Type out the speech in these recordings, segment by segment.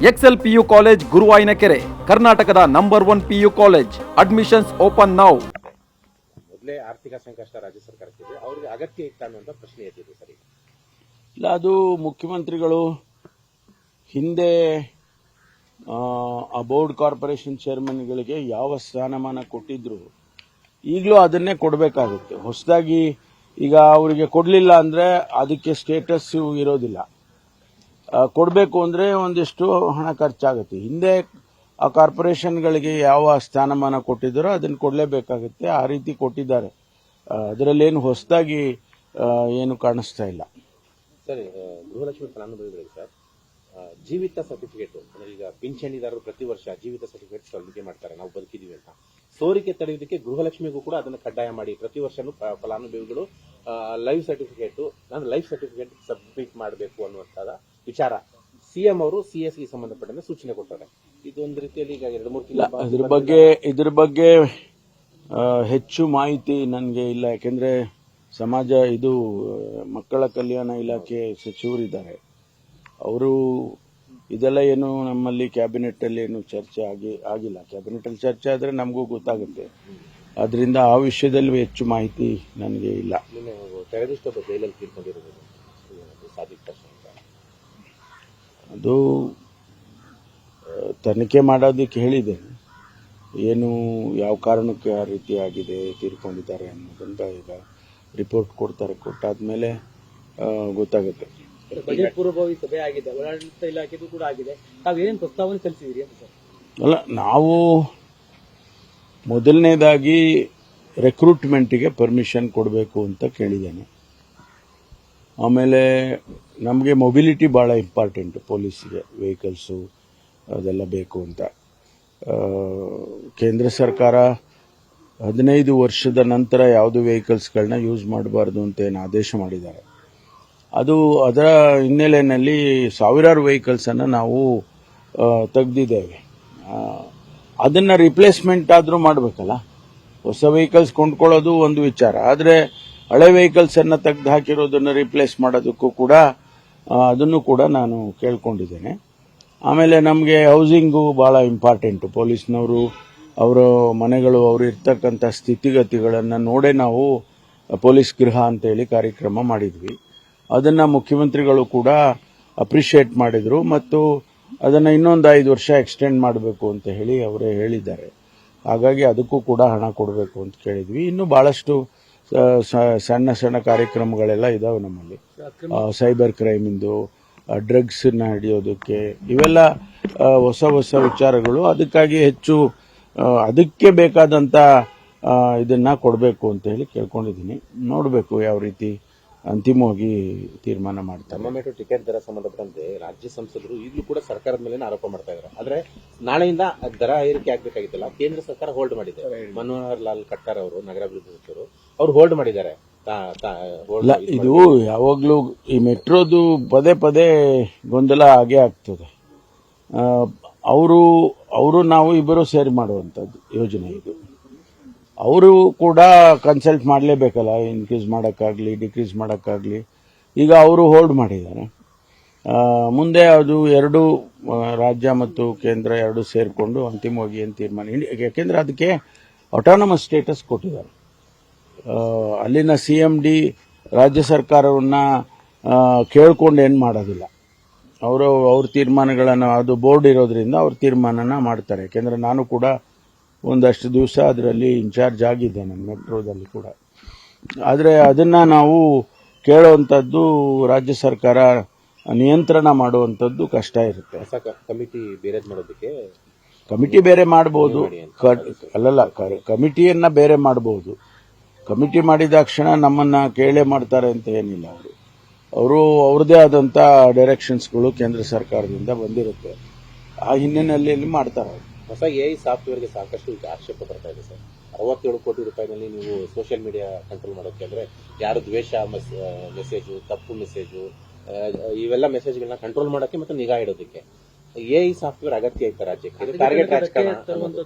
Excel PU college ಗುರುವಾಯಿನಕೆರೆ, ಕರ್ನಾಟಕದ number 1 PU college. Admissions open now. ಮೊದಲೇ ಆರ್ಥಿಕ ಸಂಕಷ್ಟ ರಾಜ್ಯ ಸರ್ಕಾರಕ್ಕಿದೆ, ಅವರಿಗೆ ಅಗತ್ಯ ಇತ್ತ ಅನ್ನುವಂಥ ಪ್ರಶ್ನೆ ಎದ್ದಿದೆ ಸರಿ. ಇಲ್ಲ, ಅದು ಮುಖ್ಯಮಂತ್ರಿಗಳು ಹಿಂದೆ ಆ ಬೋರ್ಡ್ ಕಾರ್ಪೊರೇಷನ್ ಚೇರ್ಮನ್ಗಳಿಗೆ ಯಾವ ಸ್ಥಾನಮಾನ ಕೊಟ್ಟಿದ್ರು ಈಗಲೂ ಅದನ್ನೇ ಕೊಡಬೇಕಾಗುತ್ತೆ. ಹೊಸದಾಗಿ ಈಗ ಅವರಿಗೆ ಕೊಡಲಿಲ್ಲ ಅಂದ್ರೆ ಅದಕ್ಕೆ ಸ್ಟೇಟಸ್ ಇರೋದಿಲ್ಲ. ಕೊಡಬೇಕು ಅಂದ್ರೆ ಒಂದಿಷ್ಟು ಹಣ ಖರ್ಚಾಗುತ್ತೆ. ಹಿಂದೆ ಆ ಕಾರ್ಪೊರೇಷನ್ಗಳಿಗೆ ಯಾವ ಸ್ಥಾನಮಾನ ಕೊಟ್ಟಿದ್ದಾರೋ ಅದನ್ನು ಕೊಡಲೇಬೇಕಾಗುತ್ತೆ. ಆ ರೀತಿ ಕೊಟ್ಟಿದ್ದಾರೆ. ಅದರಲ್ಲೇನು ಹೊಸದಾಗಿ ಏನು ಕಾಣಿಸ್ತಾ ಇಲ್ಲ. ಸರಿ, ಗೃಹಲಕ್ಷ್ಮಿ ಫಲಾನುಭವಿಗಳಿಗೆ ಸರ್ ಜೀವಿತ ಸರ್ಟಿಫಿಕೇಟ್, ಈಗ ಪಿಂಚಣಿದಾರರು ಪ್ರತಿ ವರ್ಷ ಜೀವಿತ ಸರ್ಟಿಫಿಕೇಟ್ ಸಲ್ಲಿಕೆ ಮಾಡ್ತಾರೆ, ನಾವು ಬದುಕಿದೀವಿ ಅಂತ. ಸೋರಿಕೆ ತಡೆಯುವುದಕ್ಕೆ ಗೃಹಲಕ್ಷ್ಮಿಗೂ ಕೂಡ ಅದನ್ನು ಕಡ್ಡಾಯ ಮಾಡಿ ಪ್ರತಿ ವರ್ಷನೂ ಫಲಾನುಭವಿಗಳು ಲೈಫ್ ಸರ್ಟಿಫಿಕೇಟ್ ಸಬ್ಮಿಟ್ ಮಾಡಬೇಕು ಅನ್ನುವಂಥದ್ದು ವಿಚಾರ ಸಿಎಂ ಅವರು ಸಿಎಸ್ಗೆ ಸಂಬಂಧಪಟ್ಟಂತೆ ಸೂಚನೆ ಕೊಟ್ಟಾರೆ. ಇದೊಂದು ರೀತಿಯಲ್ಲಿ ಈಗ 2-3 ತಿಂಗಳ ಇದ್ರ ಬಗ್ಗೆ ಹೆಚ್ಚು ಮಾಹಿತಿ ನನಗೆ ಇಲ್ಲ. ಯಾಕೆಂದ್ರೆ ಸಮಾಜ ಇದು ಮಕ್ಕಳ ಕಲ್ಯಾಣ ಇಲಾಖೆ ಸಚಿವರಿದ್ದಾರೆ. ಅವರು ಇದೆಲ್ಲ ಏನು ನಮ್ಮಲ್ಲಿ ಕ್ಯಾಬಿನೆಟ್ ಅಲ್ಲಿ ಏನು ಚರ್ಚೆ ಆಗಿಲ್ಲ. ಕ್ಯಾಬಿನೆಟ್ ಅಲ್ಲಿ ಚರ್ಚೆ ಆದ್ರೆ ನಮಗೂ ಗೊತ್ತಾಗುತ್ತೆ. ಅದರಿಂದ ಆ ವಿಷಯದಲ್ಲಿ ಹೆಚ್ಚು ಮಾಹಿತಿ ನನಗೆ ಇಲ್ಲ. ಟೆರರಿಸ್ಟ್ ಒಬ್ಬ ಜೈಲಲ್ಲಿ ತೀರ್ಕೊಂಡಿರೋದು ಸಾದಿಕ್ ಅಂತ, ಅದು ತನಿಖೆ ಮಾಡೋದಕ್ಕೆ ಹೇಳಿದ್ದೇನೆ. ಏನು ಯಾವ ಕಾರಣಕ್ಕೆ ಆ ರೀತಿ ಆಗಿದೆ, ತೀರ್ಕೊಂಡಿದ್ದಾರೆ ಅನ್ನೋದಂತ ಈಗ ರಿಪೋರ್ಟ್ ಕೊಡ್ತಾರೆ. ಕೊಟ್ಟಾದ್ಮೇಲೆ ಗೊತ್ತಾಗುತ್ತೆ. ಬಜೆಟ್ ಪೂರ್ವಭಾವಿ ಸಭೆ ಆಗಿದೆ, ಆಡಳಿತ ಇಲಾಖೆದು ಕೂಡ ಆಗಿದೆ. ತಾವೇನು ಪ್ರಸ್ತಾವನೆ ಸಲ್ಲಿಸಿದಿರಿ ಅಂತ ಸರ್? ಅಲ್ಲ, ನಾವು ಮೊದಲನೇದಾಗಿ ರೆಕ್ರೂಟ್ಮೆಂಟ್ಗೆ ಪರ್ಮಿಷನ್ ಕೊಡಬೇಕು ಅಂತ ಕೇಳಿದ್ದೇನೆ. ಆಮೇಲೆ ನಮಗೆ ಮೊಬಿಲಿಟಿ ಭಾಳ ಇಂಪಾರ್ಟೆಂಟ್. ಪೊಲೀಸ್ಗೆ ವೆಹಿಕಲ್ಸು ಅದೆಲ್ಲ ಬೇಕು ಅಂತ ಕೇಂದ್ರ ಸರ್ಕಾರ 15 ವರ್ಷದ ನಂತರ ಯಾವುದು ವೆಹಿಕಲ್ಸ್ಗಳನ್ನ ಯೂಸ್ ಮಾಡಬಾರ್ದು ಅಂತ ಏನು ಆದೇಶ ಮಾಡಿದ್ದಾರೆ. ಅದರ ಹಿನ್ನೆಲೆಯಲ್ಲಿ ಸಾವಿರಾರು ವೆಹಿಕಲ್ಸ್ ಅನ್ನು ನಾವು ತೆಗೆದಿದ್ದೇವೆ. ಅದನ್ನ ರಿಪ್ಲೇಸ್ಮೆಂಟ್ ಆದರೂ ಮಾಡಬೇಕಲ್ಲ. ಹೊಸ ವೆಹಿಕಲ್ಸ್ ಕೊಂಡ್ಕೊಳ್ಳೋದು ಒಂದು ವಿಚಾರ, ಆದರೆ ಹಳೆ ವೆಹಿಕಲ್ಸ್ ಅನ್ನ ತೆಗೆದು ಹಾಕಿರೋದನ್ನು ರಿಪ್ಲೇಸ್ ಮಾಡೋದಕ್ಕೂ ಕೂಡ ಅದನ್ನು ಕೂಡ ನಾನು ಕೇಳ್ಕೊಂಡಿದ್ದೇನೆ. ಆಮೇಲೆ ನಮಗೆ ಹೌಸಿಂಗು ಬಹಳ ಇಂಪಾರ್ಟೆಂಟ್. ಪೊಲೀಸ್ನವರು ಅವರ ಮನೆಗಳು ಅವರು ಇರ್ತಕ್ಕಂಥ ಸ್ಥಿತಿಗತಿಗಳನ್ನು ನೋಡೇ ನಾವು ಪೊಲೀಸ್ ಗೃಹ ಅಂತೇಳಿ ಕಾರ್ಯಕ್ರಮ ಮಾಡಿದ್ವಿ. ಅದನ್ನು ಮುಖ್ಯಮಂತ್ರಿಗಳು ಕೂಡ ಅಪ್ರಿಷಿಯೇಟ್ ಮಾಡಿದರು ಮತ್ತು ಅದನ್ನು ಇನ್ನೊಂದು 5 ವರ್ಷ ಎಕ್ಸ್ಟೆಂಡ್ ಮಾಡಬೇಕು ಅಂತ ಹೇಳಿ ಅವರೇ ಹೇಳಿದ್ದಾರೆ. ಹಾಗಾಗಿ ಅದಕ್ಕೂ ಕೂಡ ಹಣ ಕೊಡಬೇಕು ಅಂತ ಕೇಳಿದ್ವಿ. ಇನ್ನು ಬಹಳಷ್ಟು ಸಣ್ಣ ಸಣ್ಣ ಕಾರ್ಯಕ್ರಮಗಳೆಲ್ಲ ಇದಾವೆ ನಮ್ಮಲ್ಲಿ. ಸೈಬರ್ ಕ್ರೈಮಿಂದು, ಡ್ರಗ್ಸ್ ಹಿಡಿಯೋದಕ್ಕೆ, ಇವೆಲ್ಲ ಹೊಸ ಹೊಸ ವಿಚಾರಗಳು. ಅದಕ್ಕಾಗಿ ಹೆಚ್ಚು ಅದಕ್ಕೆ ಬೇಕಾದಂತ ಇದನ್ನ ಕೊಡಬೇಕು ಅಂತ ಹೇಳಿ ಕೇಳ್ಕೊಂಡಿದ್ದೀನಿ. ನೋಡಬೇಕು ಯಾವ ರೀತಿ ಅಂತಿಮವಾಗಿ ತೀರ್ಮಾನ ಮಾಡ್ತಾರೆ. ಮೆಟ್ರೋ ಟಿಕೆಟ್ ದರ ಸಂಬಂಧಪಟ್ಟಂತೆ ರಾಜ್ಯ ಸಂಸದರು ಈಗಲೂ ಕೂಡ ಸರ್ಕಾರದ ಮೇಲೆ ಆರೋಪ ಮಾಡ್ತಾ ಇದ್ದಾರೆ. ಆದ್ರೆ ನಾಳೆಯಿಂದ ದರ ಏರಿಕೆ ಆಗಬೇಕಾಗಿತ್ತಲ್ಲ, ಕೇಂದ್ರ ಸರ್ಕಾರ ಹೋಲ್ಡ್ ಮಾಡಿದೆ. ಮನೋಹರ್ ಲಾಲ್ ಖಟ್ಟರ್ ಅವರು, ನಗರಾಭಿವೃದ್ಧಿ ಸಚಿವರು, ಅವರು ಹೋಲ್ಡ್ ಮಾಡಿದ್ದಾರೆ. ಇದು ಯಾವಾಗ್ಲೂ ಈ ಮೆಟ್ರೋದು ಪದೇ ಪದೇ ಗೊಂದಲ ಆಗೇ ಆಗ್ತದೆ. ಅವರು ನಾವು ಇಬ್ಬರು ಸೇರಿ ಮಾಡುವಂತದ್ದು ಯೋಜನೆ ಇದು. ಅವರು ಕೂಡ ಕನ್ಸಲ್ಟ್ ಮಾಡಲೇಬೇಕಲ್ಲ, ಇನ್ಕ್ರೀಸ್ ಮಾಡೋಕ್ಕಾಗಲಿ ಡಿಕ್ರೀಸ್ ಮಾಡೋಕ್ಕಾಗಲಿ. ಈಗ ಅವರು ಹೋಲ್ಡ್ ಮಾಡಿದ್ದಾರೆ. ಮುಂದೆ ಅದು ಎರಡು ರಾಜ್ಯ ಮತ್ತು ಕೇಂದ್ರ ಎರಡು ಸೇರಿಕೊಂಡು ಅಂತಿಮವಾಗಿ ಏನು ತೀರ್ಮಾನ, ಯಾಕೆಂದ್ರೆ ಅದಕ್ಕೆ ಆಟೋನಮಸ್ ಸ್ಟೇಟಸ್ ಕೊಟ್ಟಿದ್ದಾರೆ. ಅಲ್ಲಿನ CMD ರಾಜ್ಯ ಸರ್ಕಾರವನ್ನ ಕೇಳ್ಕೊಂಡು ಏನು ಮಾಡೋದಿಲ್ಲ. ಅವ್ರ ತೀರ್ಮಾನಗಳನ್ನು, ಅದು ಬೋರ್ಡ್ ಇರೋದ್ರಿಂದ ಅವ್ರ ತೀರ್ಮಾನನ ಮಾಡ್ತಾರೆ. ಯಾಕೆಂದ್ರೆ ನಾನು ಕೂಡ ಒಂದಷ್ಟು ದಿವಸ ಅದರಲ್ಲಿ ಇನ್ಚಾರ್ಜ್ ಆಗಿದ್ದೆ ನನ್ನ ಮೆಟ್ರೋದಲ್ಲಿ ಕೂಡ. ಆದರೆ ಅದನ್ನ ನಾವು ಕೇಳುವಂಥದ್ದು ರಾಜ್ಯ ಸರ್ಕಾರ ನಿಯಂತ್ರಣ ಮಾಡುವಂಥದ್ದು ಕಷ್ಟ ಇರುತ್ತೆ. ಕಮಿಟಿ ಬೇರೆ ಮಾಡಬಹುದು, ಅಲ್ಲಲ್ಲ, ಕಮಿಟಿಯನ್ನ ಬೇರೆ ಮಾಡಬಹುದು. ಕಮಿಟಿ ಮಾಡಿದ ತಕ್ಷಣ ನಮ್ಮನ್ನ ಕೇಳೇ ಮಾಡ್ತಾರೆ ಅಂತ ಏನಿಲ್ಲ. ಅವರು ಅವ್ರದೇ ಆದಂತ ಡೈರೆಕ್ಷನ್ಸ್ಗಳು ಕೇಂದ್ರ ಸರ್ಕಾರದಿಂದ ಬಂದಿರುತ್ತೆ. ಆ ಹಿನ್ನೆಲೆಯಲ್ಲಿ ಮಾಡ್ತಾರೆ. ಹೊಸ AI ಸಾಫ್ಟ್ವೇರ್ಗೆ ಸಾಕಷ್ಟು ಆಕ್ಷೇಪ ಬರ್ತಾ ಇದೆ ಸರ್. 67 ಕೋಟಿ ರೂಪಾಯಿನಲ್ಲಿ ನೀವು ಸೋಷಿಯಲ್ ಮೀಡಿಯಾ ಕಂಟ್ರೋಲ್ ಮಾಡೋಕೆ, ಅಂದ್ರೆ ಯಾರು ದ್ವೇಷ ಮೆಸೇಜು, ತಪ್ಪು ಮೆಸೇಜು, ಇವೆಲ್ಲ ಮೆಸೇಜ್ಗಳನ್ನ ಕಂಟ್ರೋಲ್ ಮಾಡೋಕೆ ಮತ್ತು ನಿಗಾ ಇಡೋದಕ್ಕೆ AI ಸಾಫ್ಟ್ವೇರ್ ಅಗತ್ಯ ಐತೆ ರಾಜ್ಯಕ್ಕೆ? ಟಾರ್ಗೆಟ್ ರಾಜಕಾರಣ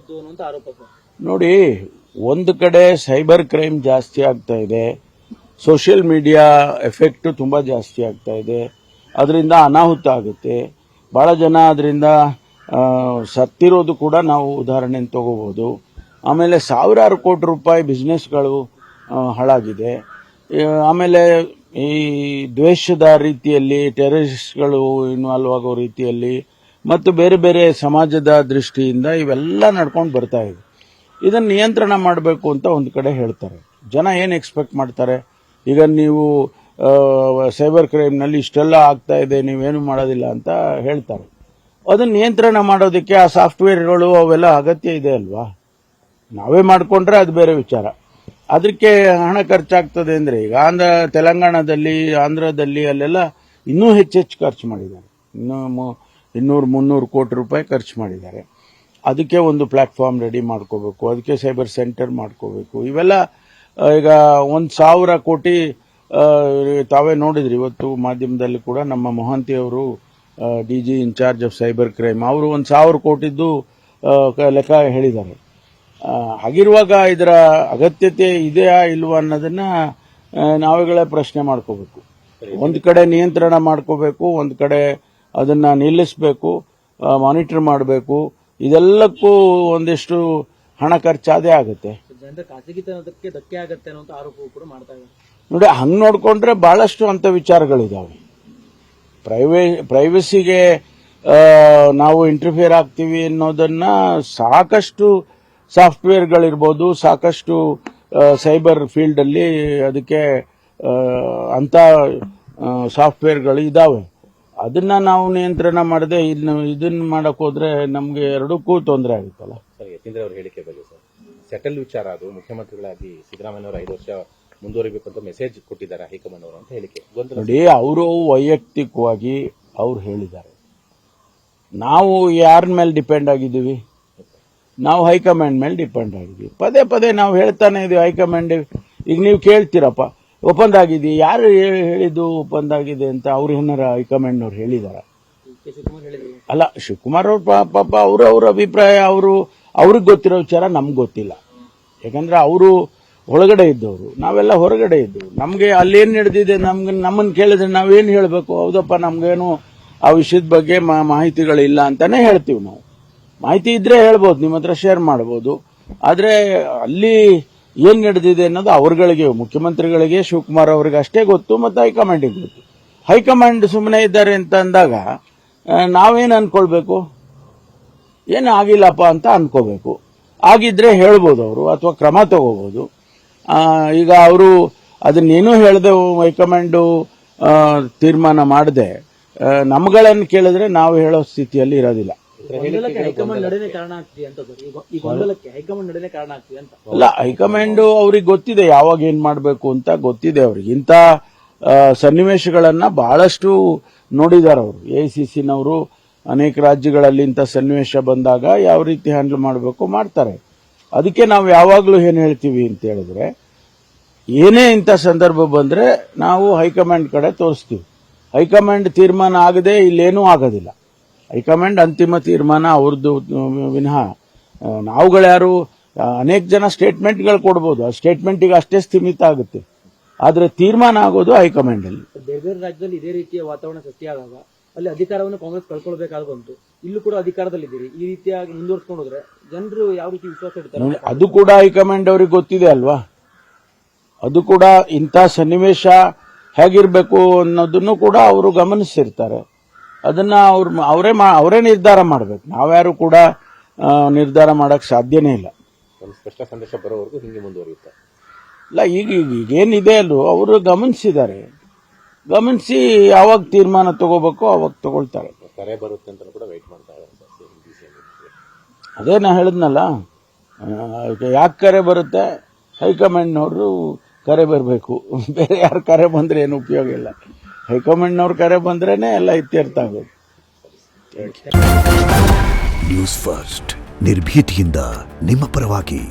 ಆರೋಪ. ನೋಡಿ, ಒಂದು ಕಡೆ ಸೈಬರ್ ಕ್ರೈಮ್ ಜಾಸ್ತಿ ಆಗ್ತಾ ಇದೆ, ಸೋಷಿಯಲ್ ಮೀಡಿಯಾ ಎಫೆಕ್ಟ್ ತುಂಬಾ ಜಾಸ್ತಿ ಆಗ್ತಾ ಇದೆ, ಅದರಿಂದ ಅನಾಹುತ ಆಗುತ್ತೆ. ಭಾಳ ಜನ ಅದರಿಂದ ಸತ್ತಿರೋದು ಕೂಡ ನಾವು ಉದಾಹರಣೆ ತಗೋಬಹುದು. ಆಮೇಲೆ ಸಾವಿರಾರು ಕೋಟಿ ರೂಪಾಯಿ ಬಿಸ್ನೆಸ್ಗಳು ಹಾಳಾಗಿದೆ. ಆಮೇಲೆ ಈ ದ್ವೇಷದ ರೀತಿಯಲ್ಲಿ ಟೆರರಿಸ್ಟ್ಗಳು ಇನ್ವಾಲ್ವ್ ಆಗೋ ರೀತಿಯಲ್ಲಿ ಮತ್ತು ಬೇರೆ ಬೇರೆ ಸಮಾಜದ ದೃಷ್ಟಿಯಿಂದ ಇವೆಲ್ಲ ನಡ್ಕೊಂಡು ಬರ್ತಾ ಇದೆ. ಇದನ್ನು ನಿಯಂತ್ರಣ ಮಾಡಬೇಕು ಅಂತ ಒಂದು ಕಡೆ ಹೇಳ್ತಾರೆ. ಜನ ಏನು ಎಕ್ಸ್ಪೆಕ್ಟ್ ಮಾಡ್ತಾರೆ, ಈಗ ನೀವು ಸೈಬರ್ ಕ್ರೈಮ್ನಲ್ಲಿ ಇಷ್ಟೆಲ್ಲ ಆಗ್ತಾ ಇದೆ, ನೀವೇನು ಮಾಡೋದಿಲ್ಲ ಅಂತ ಹೇಳ್ತಾರೆ. ಅದನ್ನು ನಿಯಂತ್ರಣ ಮಾಡೋದಕ್ಕೆ ಆ ಸಾಫ್ಟ್ವೇರ್ಗಳು ಅವೆಲ್ಲ ಅಗತ್ಯ ಇದೆ ಅಲ್ವಾ? ನಾವೇ ಮಾಡಿಕೊಂಡ್ರೆ ಅದು ಬೇರೆ ವಿಚಾರ. ಅದಕ್ಕೆ ಹಣ ಖರ್ಚಾಗ್ತದೆ ಅಂದರೆ ಈಗ ತೆಲಂಗಾಣದಲ್ಲಿ, ಆಂಧ್ರದಲ್ಲಿ ಅಲ್ಲೆಲ್ಲ ಇನ್ನೂ ಹೆಚ್ಚೆಚ್ಚು ಖರ್ಚು ಮಾಡಿದ್ದಾರೆ. ಇನ್ನೂ 200-300 ಕೋಟಿ ರೂಪಾಯಿ ಖರ್ಚು ಮಾಡಿದ್ದಾರೆ. ಅದಕ್ಕೆ ಒಂದು ಪ್ಲಾಟ್ಫಾರ್ಮ್ ರೆಡಿ ಮಾಡ್ಕೋಬೇಕು, ಅದಕ್ಕೆ ಸೈಬರ್ ಸೆಂಟರ್ ಮಾಡ್ಕೋಬೇಕು. ಇವೆಲ್ಲ ಈಗ 1,000 ಕೋಟಿ ತಾವೇ ನೋಡಿದ್ರಿ ಇವತ್ತು ಮಾಧ್ಯಮದಲ್ಲಿ ಕೂಡ ನಮ್ಮ ಮೊಹಂತಿ ಅವರು DG in charge of cyber crime ಅವರು 1,000 ಕೋಟಿದ್ದು ಲೆಕ್ಕ ಹೇಳಿದ್ದಾರೆ. ಹಾಗಿರುವಾಗ ಇದರ ಅಗತ್ಯತೆ ಇದೆಯಾ ಇಲ್ವಾ ಅನ್ನೋದನ್ನ ನಾವುಗಳೇ ಪ್ರಶ್ನೆ ಮಾಡ್ಕೋಬೇಕು. ಒಂದು ಕಡೆ ನಿಯಂತ್ರಣ ಮಾಡ್ಕೋಬೇಕು, ಒಂದು ಕಡೆ ಅದನ್ನ ನಿಲ್ಲಿಸಬೇಕು, ಮಾನಿಟರ್ ಮಾಡಬೇಕು. ಇದೆಲ್ಲಕ್ಕೂ ಒಂದಿಷ್ಟು ಹಣ ಖರ್ಚಾದೇ ಆಗುತ್ತೆ. ಖಾಸಗಿತನಕ್ಕೆ ಧಕ್ಕೆ ಆಗುತ್ತೆ ಅನ್ನೋ ಆರೋಪ ಕೂಡ ಮಾಡ್ತಾ ಇದ್ದಾರೆ. ನೋಡಿ, ಹಂಗೆ ನೋಡಿಕೊಂಡ್ರೆ ಬಹಳಷ್ಟು ಅಂತ ವಿಚಾರಗಳಿದಾವೆ. ಪ್ರೈವಸಿಗೆ ನಾವು ಇಂಟರ್ಫಿಯರ್ ಆಗ್ತೀವಿ ಅನ್ನೋದನ್ನ ಸಾಕಷ್ಟು ಸಾಫ್ಟ್ವೇರ್ಗಳಿರ್ಬೋದು, ಸಾಕಷ್ಟು ಸೈಬರ್ ಫೀಲ್ಡ್ ಅಲ್ಲಿ ಅದಕ್ಕೆ ಅಂತ ಸಾಫ್ಟ್ವೇರ್ಗಳು ಇದಾವೆ. ಅದನ್ನ ನಾವು ನಿಯಂತ್ರಣ ಮಾಡದೆ ಇದನ್ನ ಮಾಡಕ್ ಹೋದ್ರೆ ನಮ್ಗೆ ಎರಡಕ್ಕೂ ತೊಂದರೆ ಆಗುತ್ತಲ್ಲ. ಸರ್, ಯತೀಂದ್ರ ಅವ್ರ ಹೇಳಿಕೆ ಬಗ್ಗೆ ಸರ್, ಸೆಟಲ್ ವಿಚಾರ ಅದು. ಮುಖ್ಯಮಂತ್ರಿಗಳಾಗಿ ಸಿದ್ದರಾಮಯ್ಯ ಅವರು 5 ವರ್ಷ ಮುಂದುವರಿಬೇಕು ಅಂತ ಮೆಸೇಜ್ ಕೊಟ್ಟಿದ್ದಾರೆ ಹೈಕಮಾಂಡ್ ಅವರು ಅಂತ ಹೇಳಿಕೆ. ನೋಡಿ, ಅವರು ವೈಯಕ್ತಿಕವಾಗಿ ಅವ್ರು ಹೇಳಿದ್ದಾರೆ. ನಾವು ಯಾರ ಮೇಲೆ ಡಿಪೆಂಡ್ ಆಗಿದ್ದೀವಿ? ನಾವು ಹೈಕಮಾಂಡ್ ಮೇಲೆ ಡಿಪೆಂಡ್ ಆಗಿದ್ದೀವಿ. ಪದೇ ಪದೇ ನಾವು ಹೇಳ್ತಾನೆ ಇದೀವಿ ಹೈಕಮಾಂಡ್. ಈಗ ನೀವು ಕೇಳ್ತೀರಪ್ಪ, ಒಪ್ಪಂದ ಆಗಿದೆ, ಯಾರು ಹೇಳಿದ್ದು ಒಪ್ಪಂದ ಆಗಿದೆ ಅಂತ? ಅವ್ರು ಏನಾರ ಹೈಕಮಾಂಡ್ ಅವ್ರು ಹೇಳಿದಾರ? ಅಲ್ಲ, ಶಿವಕುಮಾರ್ ಅವ್ರ ಪಾಪ ಅವ್ರ ಅಭಿಪ್ರಾಯ, ಅವ್ರಿಗೆ ಗೊತ್ತಿರೋ ವಿಚಾರ ನಮ್ಗೆ ಗೊತ್ತಿಲ್ಲ. ಯಾಕಂದ್ರೆ ಅವರು ಒಳಗಡೆ ಇದ್ದವರು, ನಾವೆಲ್ಲ ಹೊರಗಡೆ ಇದ್ದವು. ನಮ್ಗೆ ಅಲ್ಲೇನ್ ನಡೆದಿದೆ ನಮ್ಮನ್ನ ಕೇಳಿದ್ರೆ ನಾವೇನು ಹೇಳಬೇಕು? ಹೌದಪ್ಪ, ನಮ್ಗೇನು ಆ ವಿಷಯದ ಬಗ್ಗೆ ಮಾಹಿತಿಗಳಿಲ್ಲ ಅಂತಾನೆ ಹೇಳ್ತೀವಿ. ನಾವು ಮಾಹಿತಿ ಇದ್ರೆ ಹೇಳ್ಬೋದು, ನಿಮ್ಮ ಹತ್ರ ಶೇರ್ ಮಾಡಬಹುದು. ಆದ್ರೆ ಅಲ್ಲಿ ಏನ್ ನಡೆದಿದೆ ಅನ್ನೋದು ಅವ್ರಗಳಿಗೆ, ಮುಖ್ಯಮಂತ್ರಿಗಳಿಗೆ, ಶಿವಕುಮಾರ್ ಅವರಿಗೆ ಅಷ್ಟೇ ಗೊತ್ತು, ಮತ್ತು ಹೈಕಮಾಂಡಿಗೆ ಗೊತ್ತು. ಹೈಕಮಾಂಡ್ ಸುಮ್ಮನೆ ಇದ್ದಾರೆ ಅಂತ ಅಂದಾಗ ನಾವೇನು ಅನ್ಕೊಳ್ಬೇಕು? ಏನು ಆಗಿಲ್ಲಪ್ಪ ಅಂತ ಅನ್ಕೋಬೇಕು. ಆಗಿದ್ರೆ ಹೇಳ್ಬೋದು ಅವರು, ಅಥವಾ ಕ್ರಮ ತಗೋಬಹುದು. ಈಗ ಅವರು ಅದನ್ನೇನು ಹೇಳದೆ ಹೈಕಮಾಂಡ್ ತೀರ್ಮಾನ ಮಾಡದೆ ನಮ್ಗಳನ್ನು ಕೇಳಿದ್ರೆ ನಾವು ಹೇಳೋ ಸ್ಥಿತಿಯಲ್ಲಿ ಇರೋದಿಲ್ಲ. ಹೈಕಮಾಂಡ್ ನಡೆನೇ ಕಾರಣ ಆಗ್ತೀವಿ ಅಂತ. ಈ ಗೊಂದಲಕ್ಕೆ ಹೈಕಮಾಂಡ್ ನಡೆನೇ ಕಾರಣ ಆಗ್ತೀವಿ ಅಂತ. ಅಲ್ಲ, ಹೈಕಮಾಂಡ್ ಅವ್ರಿಗೆ ಗೊತ್ತಿದೆ ಯಾವಾಗ ಏನ್ ಮಾಡಬೇಕು ಅಂತ ಗೊತ್ತಿದೆ ಅವ್ರಿಗೆ. ಇಂಥ ಸನ್ನಿವೇಶಗಳನ್ನ ಬಹಳಷ್ಟು ನೋಡಿದ್ದಾರೆ ಅವರು. AICCನವರು ಅನೇಕ ರಾಜ್ಯಗಳಲ್ಲಿ ಇಂಥ ಸನ್ನಿವೇಶ ಬಂದಾಗ ಯಾವ ರೀತಿ ಹ್ಯಾಂಡಲ್ ಮಾಡಬೇಕು ಮಾಡ್ತಾರೆ. ಅದಕ್ಕೆ ನಾವು ಯಾವಾಗಲೂ ಏನು ಹೇಳ್ತೀವಿ ಅಂತ ಹೇಳಿದ್ರೆ, ಏನೇ ಇಂಥ ಸಂದರ್ಭ ಬಂದ್ರೆ ನಾವು ಹೈಕಮಾಂಡ್ ಕಡೆ ತೋರಿಸ್ತೀವಿ. ಹೈಕಮಾಂಡ್ ತೀರ್ಮಾನ ಆಗದೆ ಇಲ್ಲೇನೂ ಆಗೋದಿಲ್ಲ. ಹೈಕಮಾಂಡ್ ಅಂತಿಮ ತೀರ್ಮಾನ ಅವ್ರದ್ದು ವಿನಃ ನಾವುಗಳ್ಯಾರು ಅನೇಕ ಜನ ಸ್ಟೇಟ್ಮೆಂಟ್ಗಳು ಕೊಡ್ಬೋದು, ಆ ಸ್ಟೇಟ್ಮೆಂಟಿಗೆ ಅಷ್ಟೇ ಸ್ಥಿಮಿತ ಆಗುತ್ತೆ. ಆದ್ರೆ ತೀರ್ಮಾನ ಆಗೋದು ಹೈಕಮಾಂಡ್ ಅಲ್ಲಿ. ಬೇರೆ ಬೇರೆ ರಾಜ್ಯದಲ್ಲಿ ಇದೇ ರೀತಿಯ ವಾತಾವರಣ ಸೃಷ್ಟಿಯಾದಾಗ ಅಲ್ಲಿ ಅಧಿಕಾರವನ್ನು ಕಾಂಗ್ರೆಸ್ ಕಳ್ಕೊಳ್ಬೇಕಾದ ಬಂತು. ಇಲ್ಲೂ ಕೂಡ ಅಧಿಕಾರದಲ್ಲಿದ್ದೀರಿ. ಈ ರೀತಿಯಾಗಿ ಮುಂದುವರ್ಸ್ಕೊಂಡು ಹೋದ್ರೆ ಜನರು ಯಾವ ರೀತಿ ವಿಶ್ವಾಸ ಇಡ್ತಾರೆ? ಅದು ಕೂಡ ಹೈಕಮಾಂಡ್ ಅವ್ರಿಗೆ ಗೊತ್ತಿದೆ ಅಲ್ವಾ. ಅದು ಕೂಡ ಇಂಥ ಸನ್ನಿವೇಶ ಹೇಗಿರ್ಬೇಕು ಅನ್ನೋದನ್ನು ಕೂಡ ಅವರು ಗಮನಿಸಿರ್ತಾರೆ. ಅದನ್ನ ಅವರೇ ನಿರ್ಧಾರ ಮಾಡಬೇಕು. ನಾವ್ಯಾರು ಕೂಡ ನಿರ್ಧಾರ ಮಾಡಕ್ ಸಾಧ್ಯನೇ ಇಲ್ಲ. ಒಂದು ಸ್ಪಷ್ಟ ಸಂದೇಶ ಬರೋವರೆಗೂ ಹಿಂಗೆ ಮುಂದುವರಿಯುತ್ತೆ. ಇಲ್ಲ, ಈಗ ಏನಿದೆ ಅಲ್ಲೂ ಅವರು ಗಮನಿಸಿದ್ದಾರೆ. ಗಮನಿಸಿ ಯಾವಾಗ ತೀರ್ಮಾನ ತಗೋಬೇಕು ಅವಾಗ ತಗೊಳ್ತಾರೆ. ಕರೆ ಬರುತ್ತೆ ಅಂತ ಕೂಡ ವೇಟ್ ಮಾಡ್ತಾ ಇದ್ದಾರೆ. ಅದೇ ನಾ ಹೇಳಿದ್ನಲ್ಲ, ಯಾಕೆ ಕರೆ ಬರುತ್ತೆ? ಹೈಕಮಾಂಡ್ನವರು ಕರೆ ಬರಬೇಕು. ಬೇರೆ ಯಾರು ಕರೆ ಬಂದ್ರೆ ಏನು ಉಪಯೋಗ ಇಲ್ಲ. ಹೈಕಮಾಂಡ್ನವ್ರ ಕರೆ ಬಂದ್ರೇನೆ ಎಲ್ಲ ಇತ್ಯರ್ಥ ಆಗೋದು. ನ್ಯೂಸ್ ಫಸ್ಟ್, ನಿರ್ಭೀತಿಯಿಂದ ನಿಮ್ಮ ಪರವಾಗಿ.